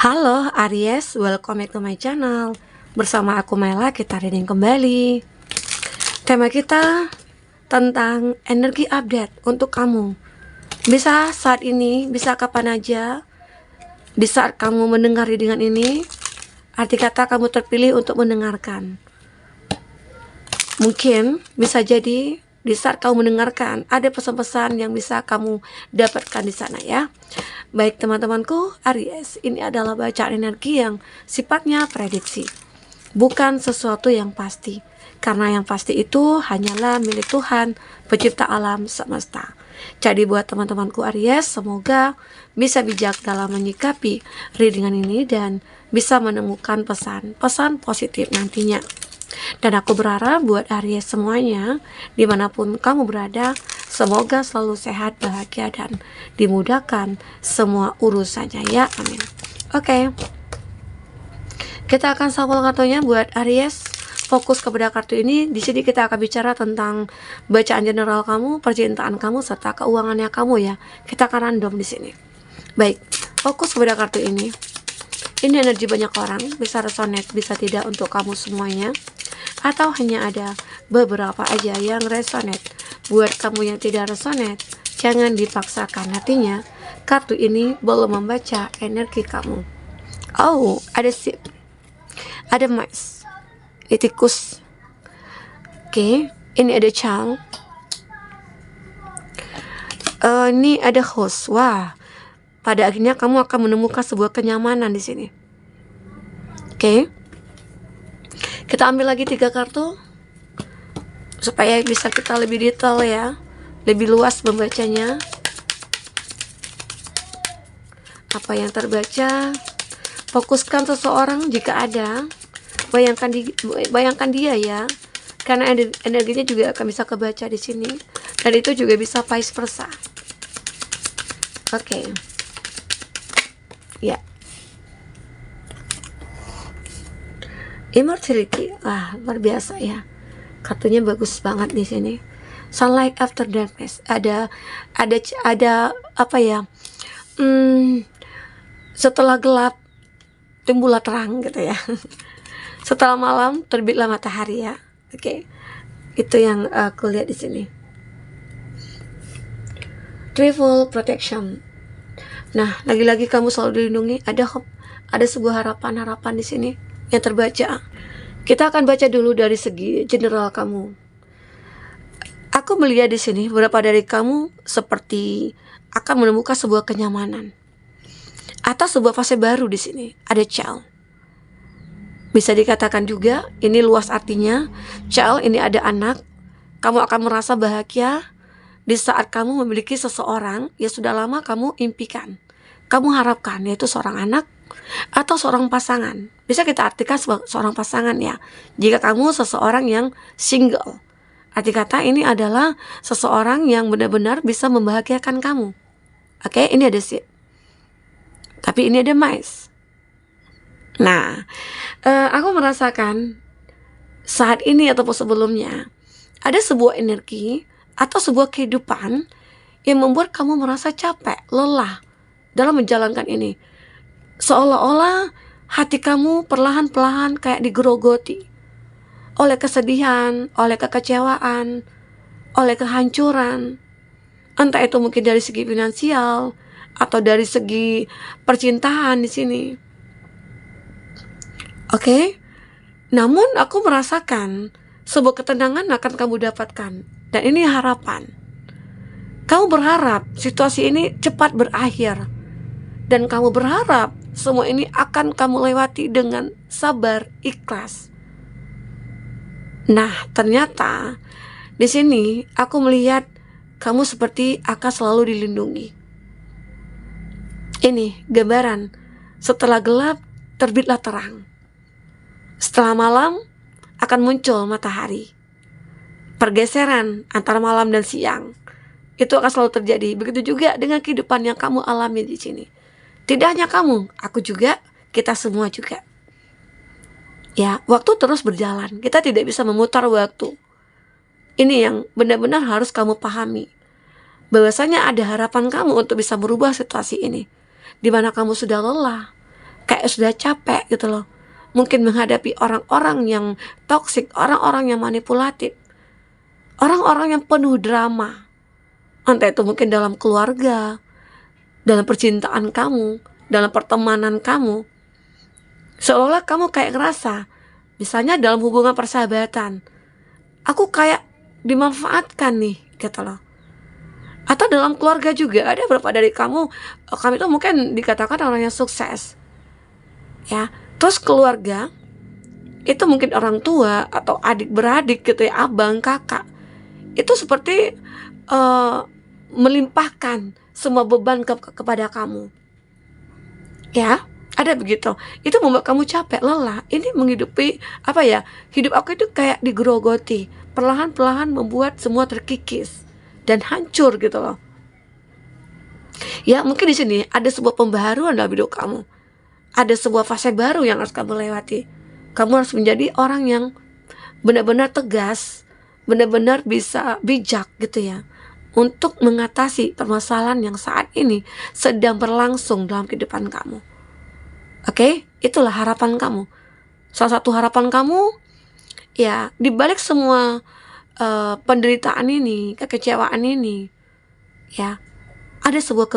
Halo Aries, welcome back to my channel. Bersama aku Mela, kita reading kembali. Tema kita tentang energi update untuk kamu. Bisa saat ini, bisa kapan aja. Di saat kamu mendengar readingan ini, arti kata kamu terpilih untuk mendengarkan. Mungkin bisa jadi di saat kamu mendengarkan ada pesan-pesan yang bisa kamu dapatkan di sana ya. Baik teman-temanku Aries, ini adalah bacaan energi yang sifatnya prediksi, bukan sesuatu yang pasti. Karena yang pasti itu hanyalah milik Tuhan, pencipta alam semesta. Jadi buat teman-temanku Aries, semoga bisa bijak dalam menyikapi readingan ini dan bisa menemukan pesan-pesan positif nantinya. Dan aku berharap buat Aries semuanya, dimanapun kamu berada, semoga selalu sehat, bahagia, dan dimudahkan semua urusannya ya, amin. Oke, kita akan shuffle kartunya buat Aries. Fokus kepada kartu ini. Di sini kita akan bicara tentang bacaan general kamu, percintaan kamu, serta keuangannya kamu ya. Kita akan random di sini. Baik, fokus kepada kartu ini. Ini energi banyak orang, bisa resonate, bisa tidak untuk kamu semuanya, atau hanya ada beberapa aja yang resonate. Buat kamu yang tidak resonate, jangan dipaksakan. Artinya, kartu ini belum membaca energi kamu. Oh, ada sip, ada mice, tikus. Oke, ini ada child. Ini ada host. Wah, pada akhirnya kamu akan menemukan sebuah kenyamanan di sini. Oke. Kita ambil lagi 3 kartu supaya bisa kita lebih detail ya, lebih luas membacanya. Apa yang terbaca? Fokuskan seseorang jika ada. Bayangkan dia ya. Karena energinya juga akan bisa kebaca di sini. Dan itu juga bisa vice versa. Oke. Ya. Immortality, wah luar biasa ya. Kartunya bagus banget di sini. Sunlight after darkness. Ada apa ya? Setelah gelap timbullah terang gitu ya. Setelah malam terbitlah matahari ya. Oke. Itu yang aku lihat di sini. Triple protection. Nah, lagi-lagi kamu selalu dilindungi. Ada hope, ada sebuah harapan di sini yang terbaca. Kita akan baca dulu dari segi general kamu. Aku melihat di sini beberapa dari kamu seperti akan menemukan sebuah kenyamanan atau sebuah fase baru di sini. Ada child. Bisa dikatakan juga ini luas artinya. Child ini ada anak. Kamu akan merasa bahagia di saat kamu memiliki seseorang yang sudah lama kamu impikan, kamu harapkan, yaitu seorang anak atau seorang pasangan. Bisa kita artikan seorang pasangan ya. Jika kamu seseorang yang single, arti kata ini adalah seseorang yang benar-benar bisa membahagiakan kamu. Oke, ini ada sip. Tapi ini ada mice. Nah, aku merasakan saat ini ataupun sebelumnya ada sebuah energi atau sebuah kehidupan yang membuat kamu merasa capek, lelah dalam menjalankan ini. Seolah-olah hati kamu perlahan-lahan kayak digerogoti oleh kesedihan, oleh kekecewaan, oleh kehancuran. Entah itu mungkin dari segi finansial atau dari segi percintaan di sini. Oke? Namun aku merasakan sebuah ketenangan akan kamu dapatkan. Dan ini harapan. Kamu berharap situasi ini cepat berakhir. Dan kamu berharap semua ini akan kamu lewati dengan sabar, ikhlas. Nah, ternyata di sini aku melihat kamu seperti akan selalu dilindungi. Ini gambaran. Setelah gelap, terbitlah terang. Setelah malam, akan muncul matahari. Pergeseran antara malam dan siang itu akan selalu terjadi. Begitu juga dengan kehidupan yang kamu alami di sini. Tidak hanya kamu, aku juga, kita semua juga. Ya, waktu terus berjalan. Kita tidak bisa memutar waktu. Ini yang benar-benar harus kamu pahami. Bahwasanya ada harapan kamu untuk bisa merubah situasi ini. Di mana kamu sudah lelah, kayak sudah capek gitu loh. Mungkin menghadapi orang-orang yang toksik, orang-orang yang manipulatif, orang-orang yang penuh drama. Entah itu mungkin dalam keluarga, dalam percintaan kamu, dalam pertemanan kamu. Seolah-olah kamu kayak ngerasa, misalnya dalam hubungan persahabatan, aku kayak dimanfaatkan nih, gitu loh. Atau dalam keluarga juga, ada beberapa dari kamu itu mungkin dikatakan orang yang sukses, ya. Terus keluarga, itu mungkin orang tua atau adik beradik gitu ya, abang, kakak, itu seperti melimpahkan semua beban kepada kamu, ya. Ada begitu. Itu membuat kamu capek, lelah. Ini menghidupi hidup aku itu kayak digerogoti, perlahan-perlahan membuat semua terkikis dan hancur gitu loh. Ya, mungkin di sini ada sebuah pembaharuan dalam hidup kamu. Ada sebuah fase baru yang harus kamu lewati. Kamu harus menjadi orang yang benar-benar tegas, benar-benar bisa bijak gitu ya, untuk mengatasi permasalahan yang saat ini sedang berlangsung dalam kehidupan kamu. Oke, itulah harapan kamu. Salah satu harapan kamu, ya, di balik semua penderitaan ini, kekecewaan ini, ya, ada sebuah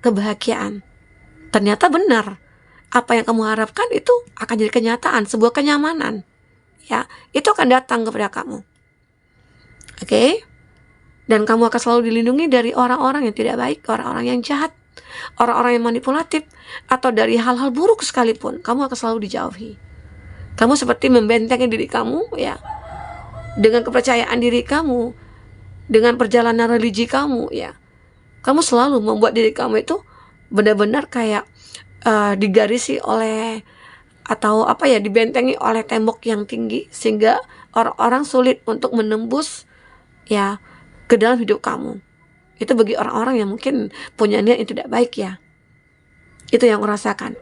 kebahagiaan. Ternyata benar, apa yang kamu harapkan itu akan jadi kenyataan, sebuah kenyamanan, ya, itu akan datang kepada kamu. Oke? Dan kamu akan selalu dilindungi dari orang-orang yang tidak baik, orang-orang yang jahat, orang-orang yang manipulatif, atau dari hal-hal buruk sekalipun, kamu akan selalu dijauhi. Kamu seperti membentengi diri kamu, ya, dengan kepercayaan diri kamu, dengan perjalanan religi kamu, ya. Kamu selalu membuat diri kamu itu benar-benar kayak digarisi oleh atau dibentengi oleh tembok yang tinggi, sehingga orang-orang sulit untuk menembus, ya, ke dalam hidup kamu. Itu bagi orang-orang yang mungkin punya niat yang tidak baik, ya. Itu yang merasakan.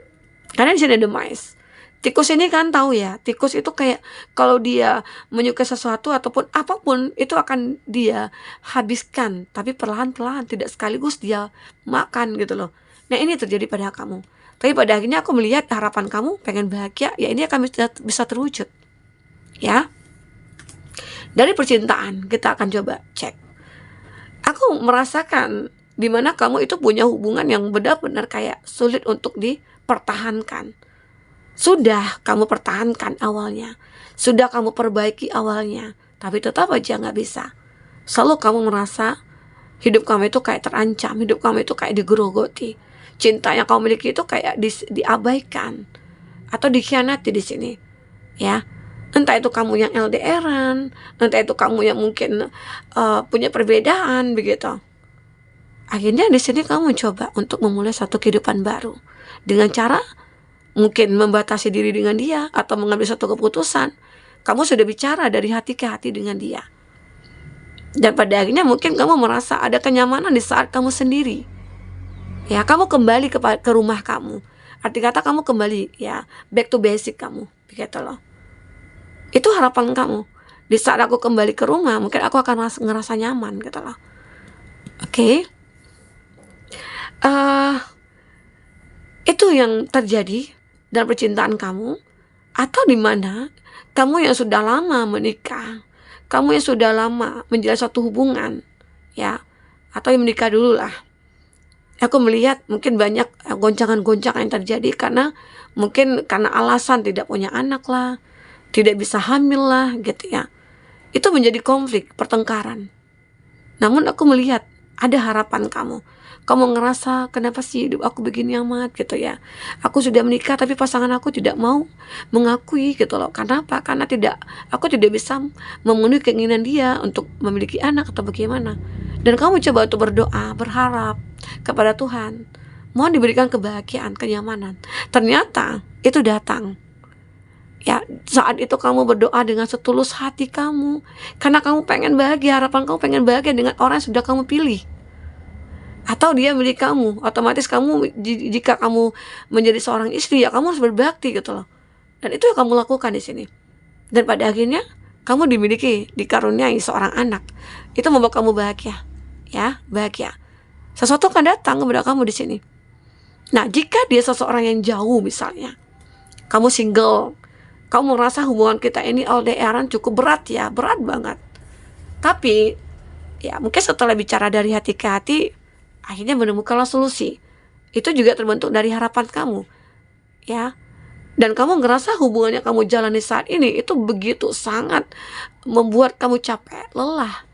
Karena di sini ada mice. Tikus ini kan tahu ya, tikus itu kayak kalau dia menyukai sesuatu ataupun apapun itu akan dia habiskan, tapi perlahan-perlahan, tidak sekaligus dia makan gitu loh. Nah, ini terjadi pada kamu. Tapi pada akhirnya aku melihat harapan kamu pengen bahagia, ya ini akan bisa terwujud, ya. Dari percintaan kita akan coba cek. Aku merasakan dimana kamu itu punya hubungan yang benar-benar kayak sulit untuk dipertahankan. Sudah kamu pertahankan awalnya, sudah kamu perbaiki awalnya, tapi tetap aja gak bisa. Selalu kamu merasa hidup kamu itu kayak terancam, hidup kamu itu kayak digerogoti. Cinta yang kamu miliki itu kayak diabaikan atau dikhianati di sini, ya. Entah itu kamu yang LDRan, entah itu kamu yang mungkin punya perbedaan begitu. Akhirnya di sini kamu coba untuk memulai satu kehidupan baru dengan cara mungkin membatasi diri dengan dia atau mengambil satu keputusan. Kamu sudah bicara dari hati ke hati dengan dia. Dan pada akhirnya mungkin kamu merasa ada kenyamanan di saat kamu sendiri. Ya, kamu kembali ke rumah kamu. Arti kata kamu kembali, ya, back to basic kamu, begitu loh. Itu harapan kamu. Di saat aku kembali ke rumah, mungkin aku akan ngerasa nyaman gitu loh. Oke. Itu yang terjadi dalam percintaan kamu, atau di mana kamu yang sudah lama menikah, kamu yang sudah lama menjalin suatu hubungan, ya, atau yang menikah dulu lah. Aku melihat mungkin banyak goncangan-goncangan yang terjadi karena alasan tidak punya anak lah, tidak bisa hamil lah gitu ya. Itu menjadi konflik, pertengkaran. Namun aku melihat ada harapan kamu. Kamu ngerasa kenapa sih hidup aku begini amat gitu ya. Aku sudah menikah tapi pasangan aku tidak mau mengakui gitu loh. Karena apa? Karena aku tidak bisa memenuhi keinginan dia untuk memiliki anak atau bagaimana. Dan kamu coba untuk berdoa, berharap kepada Tuhan, mohon diberikan kebahagiaan, kenyamanan. Ternyata itu datang. Ya, saat itu kamu berdoa dengan setulus hati kamu, karena kamu pengen bahagia, harapan kamu pengen bahagia dengan orang yang sudah kamu pilih, atau dia milik kamu. Otomatis kamu, jika kamu menjadi seorang istri, ya kamu harus berbakti gitu loh. Dan itu yang kamu lakukan di sini. Dan pada akhirnya kamu dikaruniai seorang anak. Itu membuat kamu bahagia, ya, bahagia. Sesuatu akan datang kepada kamu di sini. Nah, jika dia seseorang yang jauh misalnya, kamu single, kamu merasa hubungan kita ini LDR-an cukup berat ya, berat banget. Tapi ya mungkin setelah bicara dari hati ke hati, akhirnya menemukanlah solusi. Itu juga terbentuk dari harapan kamu, ya. Dan kamu ngerasa hubungan yang kamu jalani saat ini itu begitu sangat membuat kamu capek, lelah.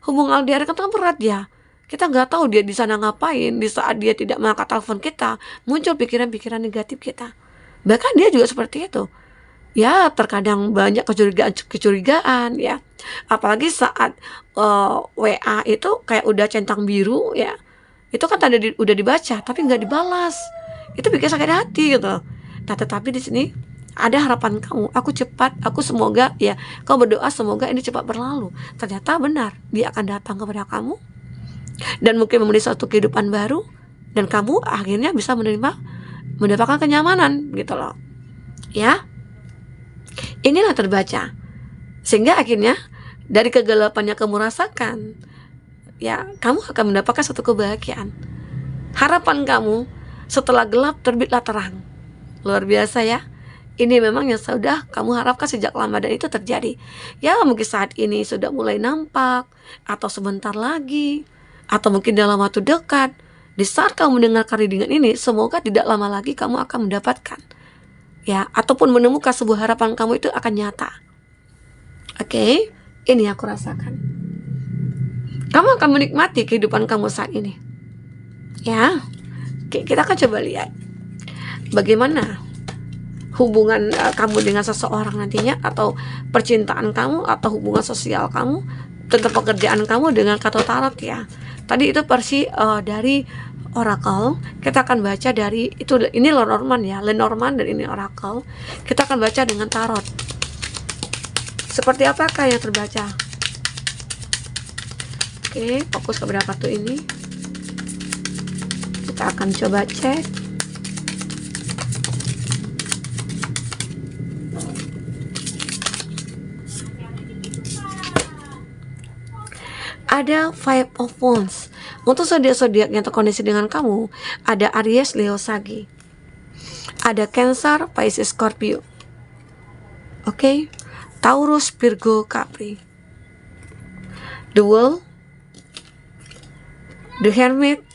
Hubungan LDR kan berat ya. Kita nggak tahu dia di sana ngapain. Di saat dia tidak mengangkat telepon kita, muncul pikiran-pikiran negatif kita. Bahkan dia juga seperti itu. Ya, terkadang banyak kecurigaan ya. Apalagi saat WA itu kayak udah centang biru ya. Itu kan udah dibaca tapi nggak dibalas. Itu bikin sakit hati gitu. Nah, tetapi di sini ada harapan kamu. Aku semoga ya, kau berdoa semoga ini cepat berlalu. Ternyata benar, dia akan datang kepada kamu dan mungkin memberi suatu kehidupan baru, dan kamu akhirnya bisa mendapatkan kenyamanan gitu loh. Ya. Inilah terbaca. Sehingga akhirnya dari kegelapan yang kamu rasakan, ya, kamu akan mendapatkan suatu kebahagiaan. Harapan kamu setelah gelap terbitlah terang. Luar biasa ya. Ini memang yang sudah kamu harapkan sejak lama dan itu terjadi. Ya, mungkin saat ini sudah mulai nampak, atau sebentar lagi, atau mungkin dalam waktu dekat. Di saat kamu mendengarkan readingan ini, semoga tidak lama lagi kamu akan mendapatkan, ya, ataupun menemukan sebuah harapan kamu itu akan nyata. Oke, ini aku rasakan. Kamu akan menikmati kehidupan kamu saat ini. Ya, oke, kita akan coba lihat bagaimana hubungan kamu dengan seseorang nantinya, atau percintaan kamu, atau hubungan sosial kamu, tentang pekerjaan kamu dengan kartu tarot ya. Tadi itu versi dari Oracle. Kita akan baca dari ini Lenormand ya, Lenormand, dan ini Oracle. Kita akan baca dengan tarot. Seperti apakah yang terbaca? Oke, fokus kepada kartu ini. Kita akan coba cek. Ada Five of Wands. Untuk zodiak-zodiak yang terkoneksi dengan kamu, ada Aries, Leo, Sagi. Ada Cancer, Pisces, Scorpio. Oke. Taurus, Virgo, Capri. The World, The Hermit.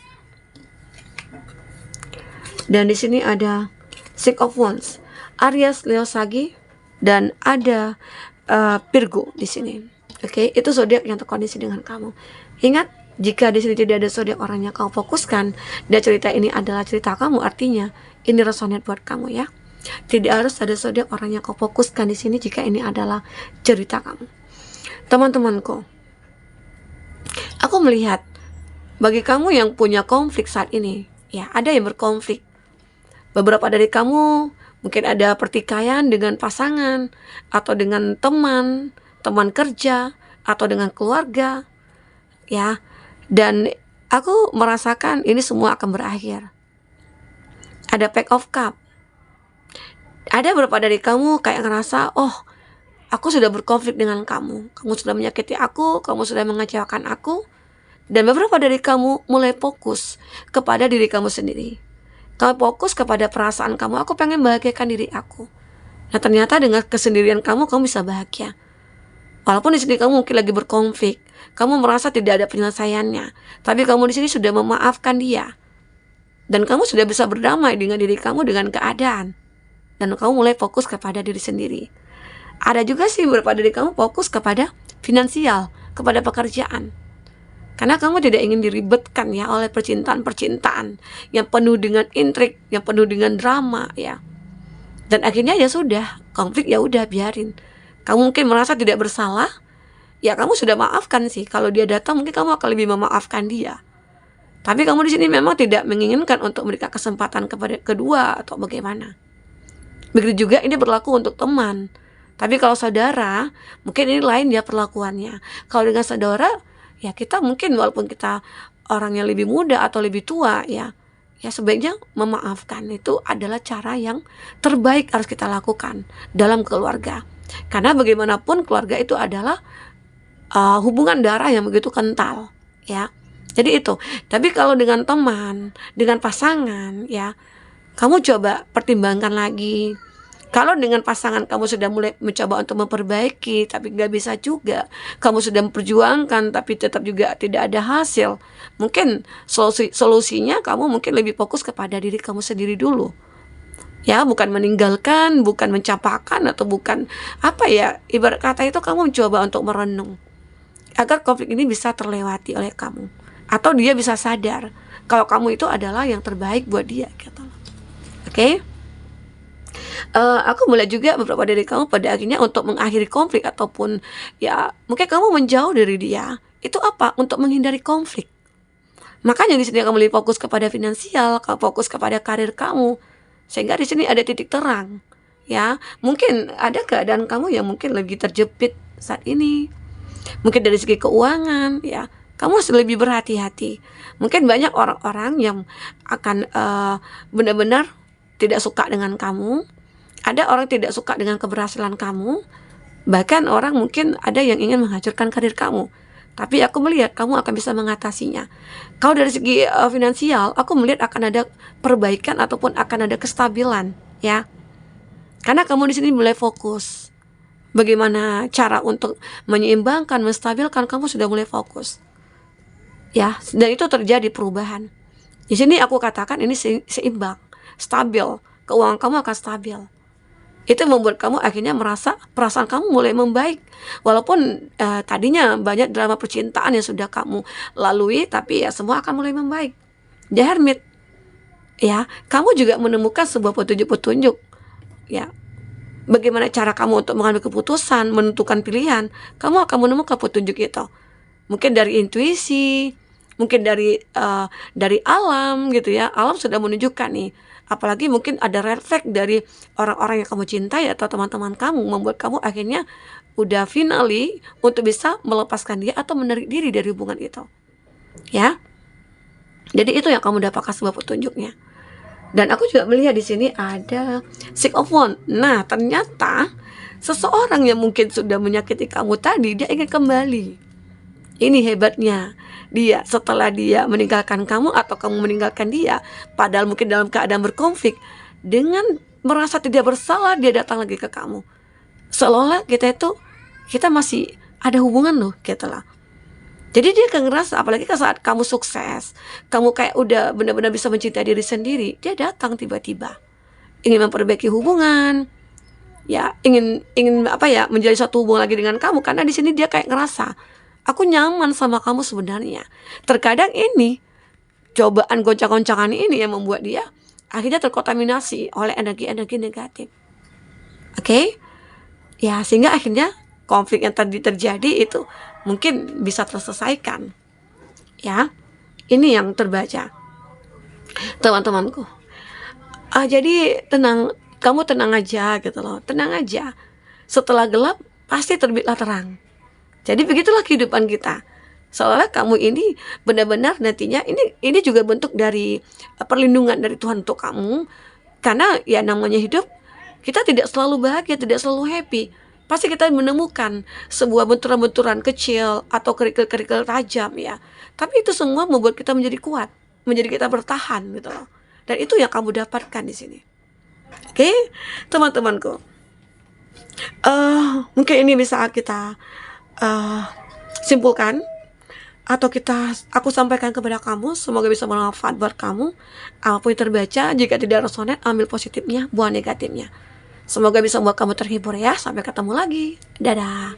Dan di sini ada Six of Wands, Aries, Leo, Sagi, dan ada Virgo di sini. Oke, itu zodiak yang terkondisi dengan kamu. Ingat, jika di sini tidak ada zodiak orang yang kamu fokuskan dan cerita ini adalah cerita kamu, artinya ini resonate buat kamu ya. Tidak harus ada zodiak orang yang kamu fokuskan di sini jika ini adalah cerita kamu. Teman-temanku, aku melihat bagi kamu yang punya konflik saat ini, ya, ada yang berkonflik. Beberapa dari kamu mungkin ada pertikaian dengan pasangan, atau dengan teman kerja, atau dengan keluarga, ya. Dan aku merasakan ini semua akan berakhir. Ada Pack of Cup. Ada beberapa dari kamu kayak ngerasa, oh, aku sudah berkonflik dengan kamu sudah menyakiti aku, kamu sudah mengecewakan aku. Dan beberapa dari kamu mulai fokus kepada diri kamu sendiri. Kamu fokus kepada perasaan kamu, aku pengen bahagiakan diri aku. Nah, ternyata dengan kesendirian kamu bisa bahagia. Walaupun di sini kamu mungkin lagi berkonflik, kamu merasa tidak ada penyelesaiannya, tapi kamu di sini sudah memaafkan dia, dan kamu sudah bisa berdamai dengan diri kamu, dengan keadaan, dan kamu mulai fokus kepada diri sendiri. Ada juga sih beberapa dari kamu fokus kepada finansial, kepada pekerjaan, karena kamu tidak ingin diribetkan ya oleh percintaan yang penuh dengan intrik, yang penuh dengan drama ya. Dan akhirnya ya sudah, konflik ya udah biarin. Kamu mungkin merasa tidak bersalah, ya kamu sudah maafkan sih. Kalau dia datang mungkin kamu akan lebih memaafkan dia. Tapi kamu di sini memang tidak menginginkan untuk memberikan kesempatan kepada kedua atau bagaimana. Begitu juga ini berlaku untuk teman. Tapi kalau saudara, mungkin ini lain ya perlakuannya. Kalau dengan saudara, ya kita mungkin walaupun kita orang yang lebih muda atau lebih tua ya sebaiknya memaafkan. Itu adalah cara yang terbaik harus kita lakukan dalam keluarga. Karena bagaimanapun keluarga itu adalah hubungan darah yang begitu kental ya. Jadi itu. Tapi kalau dengan teman, dengan pasangan, ya, kamu coba pertimbangkan lagi. Kalau dengan pasangan kamu sudah mulai mencoba untuk memperbaiki, tapi nggak bisa juga, kamu sudah memperjuangkan, tapi tetap juga tidak ada hasil, mungkin solusinya kamu mungkin lebih fokus kepada diri kamu sendiri dulu. Ya, bukan meninggalkan, bukan mencapakan, atau bukan apa ya, ibarat kata itu kamu mencoba untuk merenung agar konflik ini bisa terlewati oleh kamu, atau dia bisa sadar kalau kamu itu adalah yang terbaik buat dia gitu. Oke? Aku mulai juga beberapa dari kamu pada akhirnya untuk mengakhiri konflik, ataupun ya mungkin kamu menjauh dari dia itu apa, untuk menghindari konflik. Makanya di sini kamu lebih fokus kepada finansial, kamu fokus kepada karir kamu, sehingga di sini ada titik terang. Ya, mungkin ada keadaan kamu yang mungkin lagi terjepit saat ini, mungkin dari segi keuangan, ya kamu harus lebih berhati-hati. Mungkin banyak orang-orang yang akan benar-benar tidak suka dengan kamu. Ada orang tidak suka dengan keberhasilan kamu. Bahkan orang mungkin ada yang ingin menghancurkan karir kamu. Tapi aku melihat kamu akan bisa mengatasinya. Kalau dari segi finansial, aku melihat akan ada perbaikan ataupun akan ada kestabilan, ya. Karena kamu di sini mulai fokus. Bagaimana cara untuk menyeimbangkan, menstabilkan, kamu sudah mulai fokus. Ya, dan itu terjadi perubahan. Di sini aku katakan ini seimbang, stabil. Keuangan kamu akan stabil. Itu membuat kamu akhirnya merasa perasaan kamu mulai membaik. Walaupun tadinya banyak drama percintaan yang sudah kamu lalui, tapi ya semua akan mulai membaik. The Hermit, ya, kamu juga menemukan sebuah petunjuk-petunjuk, ya. Bagaimana cara kamu untuk mengambil keputusan, menentukan pilihan, kamu akan menemukan petunjuk itu. Mungkin dari intuisi, mungkin dari alam gitu ya. Alam sudah menunjukkan nih. Apalagi mungkin ada red flag dari orang-orang yang kamu cintai atau teman-teman kamu, membuat kamu akhirnya udah finally untuk bisa melepaskan dia atau menarik diri dari hubungan itu. Ya. Jadi itu yang kamu dapatkan sebuah petunjuknya. Dan aku juga melihat di sini ada Six of Wands. Nah, ternyata seseorang yang mungkin sudah menyakiti kamu tadi, dia ingin kembali. Ini hebatnya. Dia setelah dia meninggalkan kamu atau kamu meninggalkan dia, padahal mungkin dalam keadaan berkonflik, dengan merasa tidak bersalah dia datang lagi ke kamu. Seolah-olah kita masih ada hubungan loh, gitu lah. Jadi dia kan ngerasa, apalagi saat kamu sukses, kamu kayak udah benar-benar bisa mencintai diri sendiri, dia datang tiba-tiba ingin memperbaiki hubungan, ya ingin apa ya, menjadi satu hubungan lagi dengan kamu. Karena di sini dia kayak ngerasa, aku nyaman sama kamu sebenarnya. Terkadang ini cobaan goncang-goncangan ini yang membuat dia akhirnya terkontaminasi oleh energi-energi negatif. Oke? Ya, sehingga akhirnya konflik yang tadi terjadi itu mungkin bisa terselesaikan. Ya, ini yang terbaca, teman-temanku. Jadi kamu tenang aja gitu loh, tenang aja. Setelah gelap pasti terbitlah terang. Jadi begitulah kehidupan kita. Seolah kamu ini benar-benar nantinya ini juga bentuk dari perlindungan dari Tuhan untuk kamu. Karena ya namanya hidup, kita tidak selalu bahagia, tidak selalu happy. Pasti kita menemukan sebuah benturan-benturan kecil atau kerikil-kerikil tajam, ya. Tapi itu semua membuat kita menjadi kuat, menjadi kita bertahan gitu loh. Dan itu yang kamu dapatkan di sini. Oke, teman-temanku. Mungkin ini bisa kita simpulkan, atau aku sampaikan kepada kamu. Semoga bisa bermanfaat buat kamu. Apapun yang terbaca, jika tidak resonate, ambil positifnya, buang negatifnya. Semoga bisa membuat kamu terhibur ya. Sampai ketemu lagi. Dadah.